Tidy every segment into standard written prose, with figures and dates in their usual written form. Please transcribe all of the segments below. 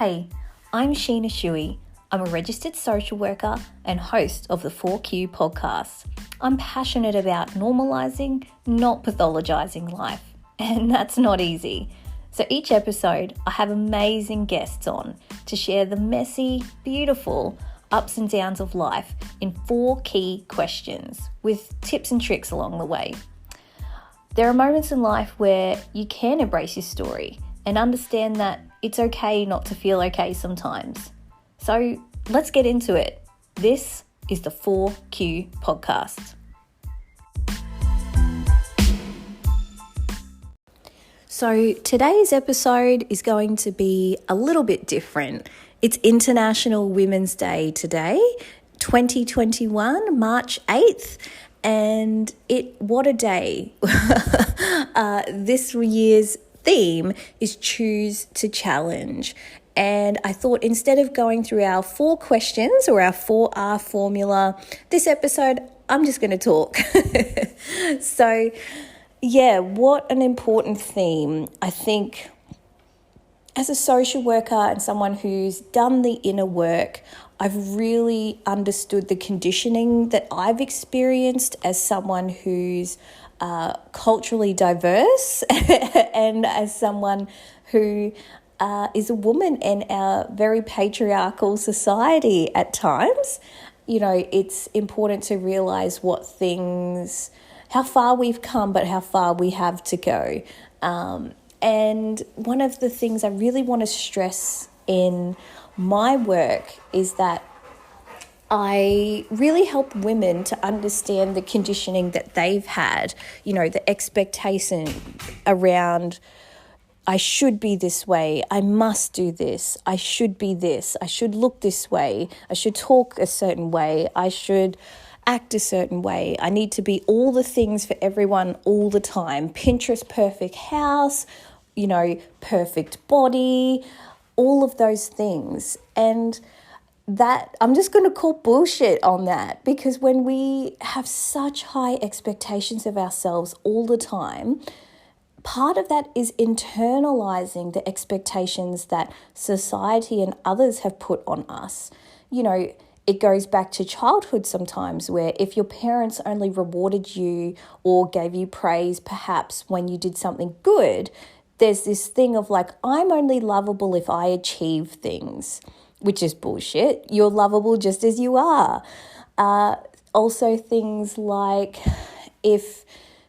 Hey, I'm Sheena Shuey. I'm a registered social worker and host of the 4Q podcast. I'm passionate about normalising, not pathologising life, and that's not easy. So each episode, I have amazing guests on to share the messy, beautiful ups and downs of life in 4 key questions with tips and tricks along the way. There are moments in life where you can embrace your story and understand that it's okay not to feel okay sometimes. So let's get into it. This is the 4Q podcast. So today's episode is going to be a little bit different. It's International Women's Day today, 2021, March 8th. And what a day. This year's theme is Choose to Challenge. And I thought instead of going through our 4 questions or our 4R formula, this episode, I'm just going to talk. So, yeah, what an important theme. I think as a social worker and someone who's done the inner work, I've really understood the conditioning that I've experienced as someone who's culturally diverse and as someone who is a woman in our very patriarchal society at times. You know, it's important to realise how far we've come, but how far we have to go. And one of the things I really want to stress in my work is that I really help women to understand the conditioning that they've had, you know, the expectation around I should be this way, I must do this, I should be this, I should look this way, I should talk a certain way, I should act a certain way, I need to be all the things for everyone all the time, Pinterest perfect house, you know, perfect body, all of those things. And that I'm just going to call bullshit on that, because when we have such high expectations of ourselves all the time, part of that is internalizing the expectations that society and others have put on us. You know, it goes back to childhood sometimes, where if your parents only rewarded you or gave you praise perhaps when you did something good, there's this thing of like, I'm only lovable if I achieve things, which is bullshit. You're lovable just as you are. Also things like if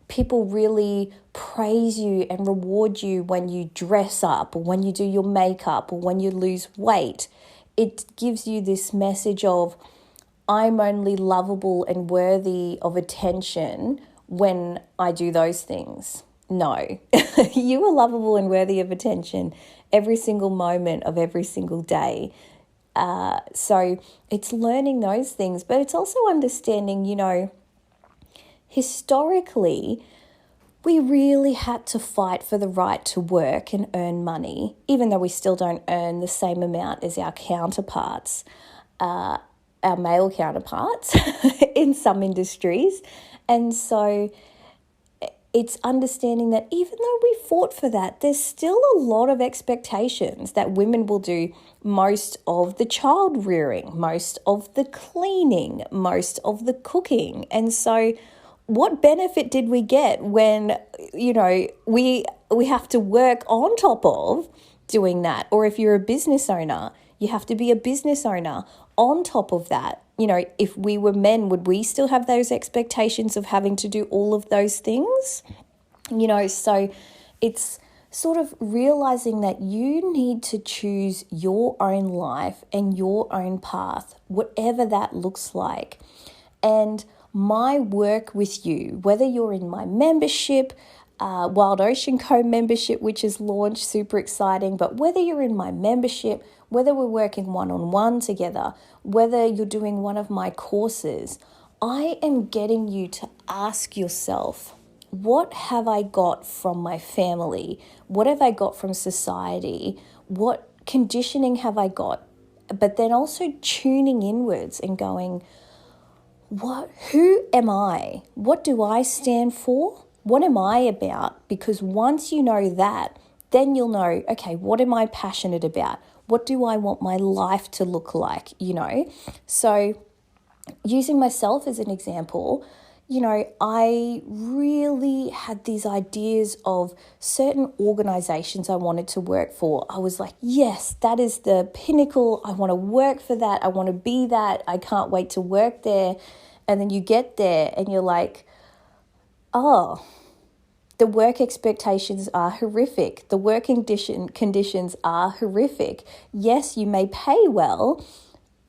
people really praise you and reward you when you dress up or when you do your makeup or when you lose weight, it gives you this message of I'm only lovable and worthy of attention when I do those things. No, you are lovable and worthy of attention every single moment of every single day. So it's learning those things, but it's also understanding, you know, historically, we really had to fight for the right to work and earn money, even though we still don't earn the same amount as our counterparts, our male counterparts in some industries. And so it's understanding that even though we fought for that, there's still a lot of expectations that women will do most of the child rearing, most of the cleaning, most of the cooking. And so what benefit did we get when, you know, we have to work on top of doing that? Or if you're a business owner, you have to be a business owner on top of that. You know, if we were men, would we still have those expectations of having to do all of those things? You know, so it's sort of realizing that you need to choose your own life and your own path, whatever that looks like. And my work with you, whether you're in my membership, Wild Ocean Co membership, which is launched, super exciting, but whether you're in my membership, whether we're working one-on-one together, whether you're doing one of my courses, I am getting you to ask yourself, what have I got from my family? What have I got from society? What conditioning have I got? But then also tuning inwards and going, who am I? What do I stand for? What am I about? Because once you know that, then you'll know, okay, what am I passionate about? What do I want my life to look like, So using myself as an example, I really had these ideas of certain organizations I wanted to work for. I was like, yes, that is the pinnacle. I want to work for that. I want to be that. I can't wait to work there. And then you get there and you're like, oh, the work expectations are horrific. The working conditions are horrific. Yes, you may pay well,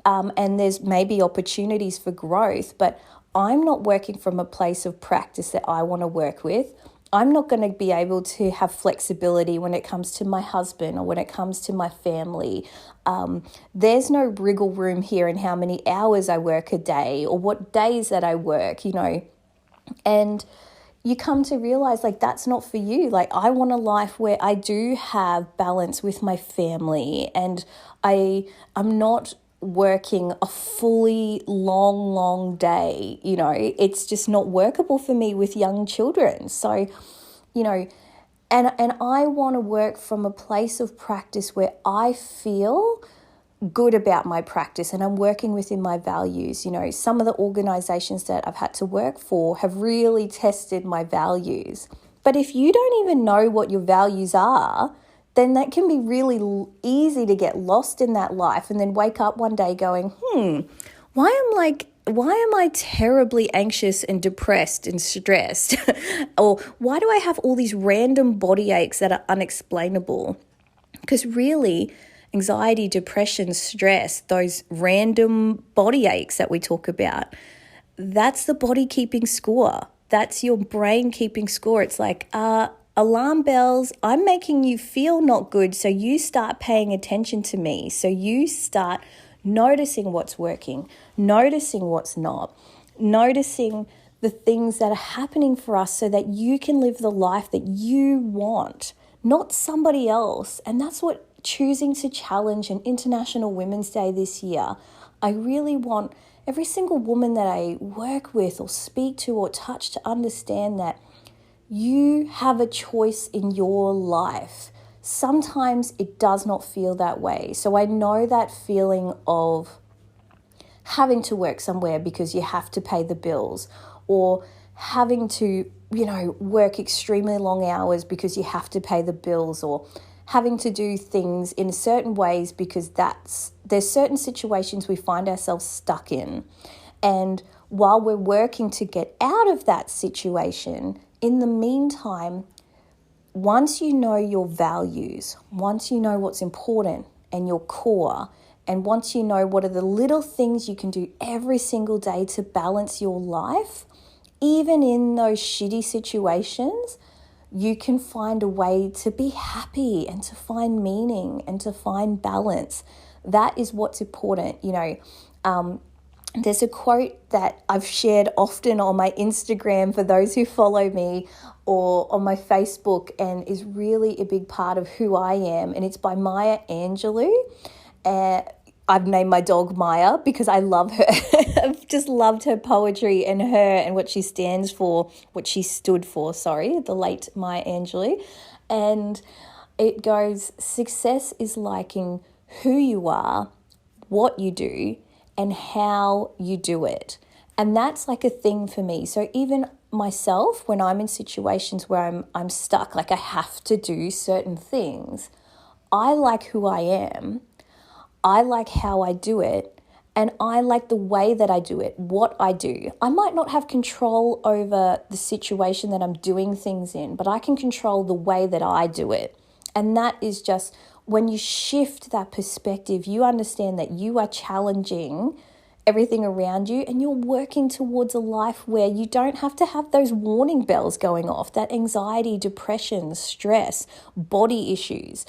and there's maybe opportunities for growth, but I'm not working from a place of practice that I want to work with. I'm not going to be able to have flexibility when it comes to my husband or when it comes to my family. There's no wriggle room here in how many hours I work a day or what days that I work, and you come to realize that's not for you. I want a life where I do have balance with my family and I'm not working a fully long day. It's just not workable for me with young children. So, and I want to work from a place of practice where I feel good about my practice and I'm working within my values. Some of the organizations that I've had to work for have really tested my values. But if you don't even know what your values are, then that can be really easy to get lost in that life and then wake up one day going, why am I terribly anxious and depressed and stressed? Or why do I have all these random body aches that are unexplainable? Because really, anxiety, depression, stress, those random body aches that we talk about, that's the body keeping score. That's your brain keeping score. It's like, alarm bells, I'm making you feel not good, so you start paying attention to me. So you start noticing what's working, noticing what's not, noticing the things that are happening for us so that you can live the life that you want, not somebody else. And that's what choosing to challenge an International Women's Day this year. I really want every single woman that I work with or speak to or touch to understand that you have a choice in your life. Sometimes it does not feel that way. So I know that feeling of having to work somewhere because you have to pay the bills, or having to, work extremely long hours because you have to pay the bills, or having to do things in certain ways because there's certain situations we find ourselves stuck in. And while we're working to get out of that situation, in the meantime, once you know your values, once you know what's important and your core, and once you know what are the little things you can do every single day to balance your life, even in those shitty situations, you can find a way to be happy and to find meaning and to find balance. That is what's important. There's a quote that I've shared often on my Instagram for those who follow me, or on my Facebook, and is really a big part of who I am. And it's by Maya Angelou. I've named my dog Maya because I love her. I've just loved her poetry and what she stands for, what she stood for, the late Maya Angelou. And it goes, success is liking who you are, what you do, and how you do it. And that's like a thing for me. So even myself, when I'm in situations where I'm stuck, I have to do certain things, I like who I am, I like how I do it, and I like the way that I do it, what I do. I might not have control over the situation that I'm doing things in, but I can control the way that I do it. And that is just, when you shift that perspective, you understand that you are challenging everything around you and you're working towards a life where you don't have to have those warning bells going off, that anxiety, depression, stress, body issues.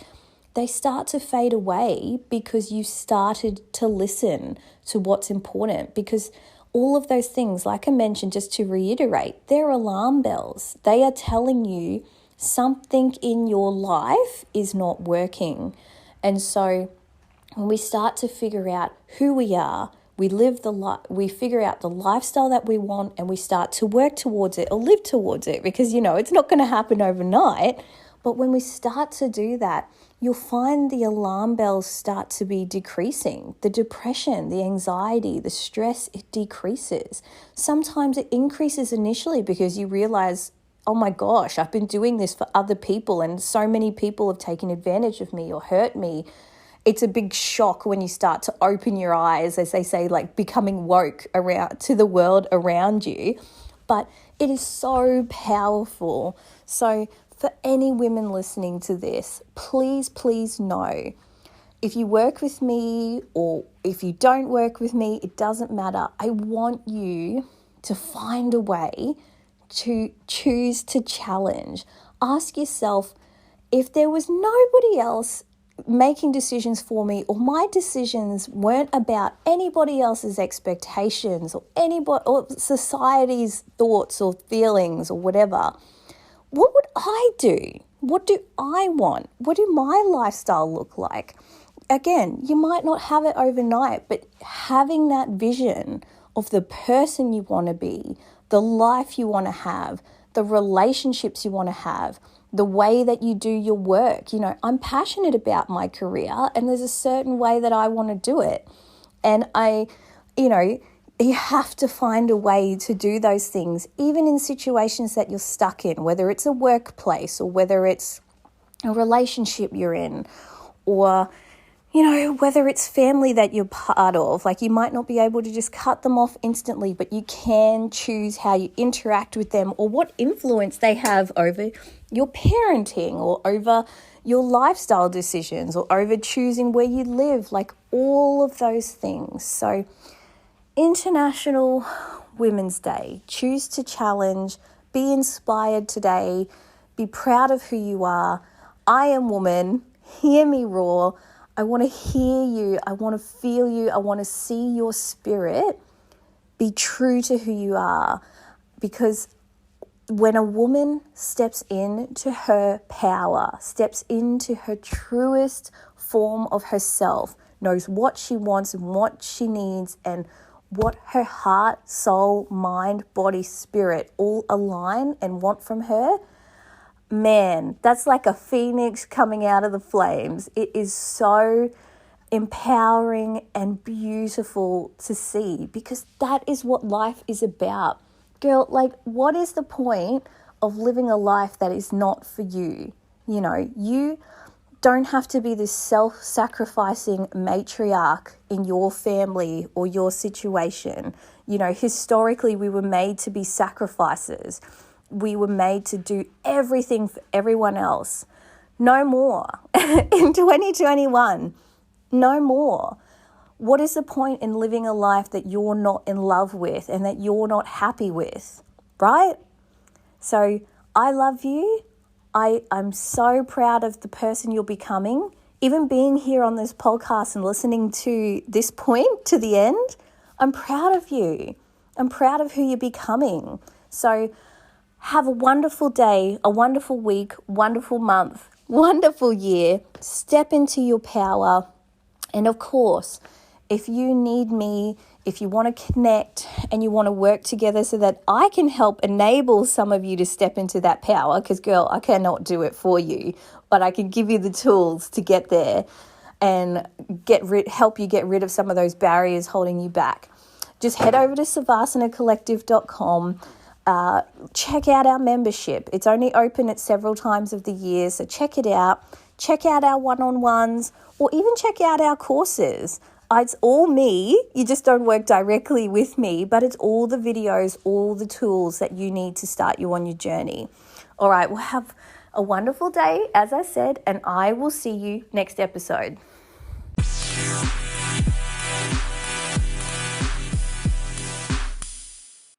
They start to fade away because you started to listen to what's important. Because all of those things, like I mentioned, just to reiterate, they're alarm bells. They are telling you something in your life is not working. And so when we start to figure out who we are, we figure out the lifestyle that we want, and we start to work towards it or live towards it, because it's not going to happen overnight. But when we start to do that, you'll find the alarm bells start to be decreasing. The depression, the anxiety, the stress, it decreases. Sometimes it increases initially because you realize, oh my gosh, I've been doing this for other people and so many people have taken advantage of me or hurt me. It's a big shock when you start to open your eyes, as they say, like becoming woke around to the world around you. But it is so powerful. So for any women listening to this, please, please know, if you work with me or if you don't work with me, it doesn't matter. I want you to find a way to choose to challenge. Ask yourself, if there was nobody else making decisions for me, or my decisions weren't about anybody else's expectations or anybody or society's thoughts or feelings or whatever, what would I do? What do I want? What do my lifestyle look like? Again, you might not have it overnight, but having that vision of the person you want to be, the life you want to have, the relationships you want to have, the way that you do your work. You know, I'm passionate about my career and there's a certain way that I want to do it. And you have to find a way to do those things, even in situations that you're stuck in, whether it's a workplace or whether it's a relationship you're in, or, whether it's family that you're part of. Like, you might not be able to just cut them off instantly, but you can choose how you interact with them or what influence they have over your parenting or over your lifestyle decisions or over choosing where you live, like all of those things. So International Women's Day. Choose to challenge. Be inspired today. Be proud of who you are. I am woman. Hear me roar. I want to hear you. I want to feel you. I want to see your spirit. Be true to who you are. Because when a woman steps into her power, steps into her truest form of herself, knows what she wants and what she needs and what her heart, soul, mind, body, spirit all align and want from her, man, that's like a phoenix coming out of the flames. It is so empowering and beautiful to see, because that is what life is about. Girl, like, what is the point of living a life that is not for you? You don't have to be this self-sacrificing matriarch in your family or your situation. Historically, we were made to be sacrificers. We were made to do everything for everyone else. No more. In 2021, no more. What is the point in living a life that you're not in love with and that you're not happy with, right? So I love you. I'm so proud of the person you're becoming. Even being here on this podcast and listening to this point to the end, I'm proud of you. I'm proud of who you're becoming. So have a wonderful day, a wonderful week, wonderful month, wonderful year. Step into your power. And of course, if you need me, if you want to connect and you want to work together so that I can help enable some of you to step into that power, because girl, I cannot do it for you, but I can give you the tools to get there and help you get rid of some of those barriers holding you back. Just head over to savasanacollective.com. Check out our membership. It's only open at several times of the year, so check it out. Check out our one-on-ones, or even check out our courses. It's all me. You just don't work directly with me, but it's all the videos, all the tools that you need to start you on your journey. All right, well, have a wonderful day, as I said, and I will see you next episode.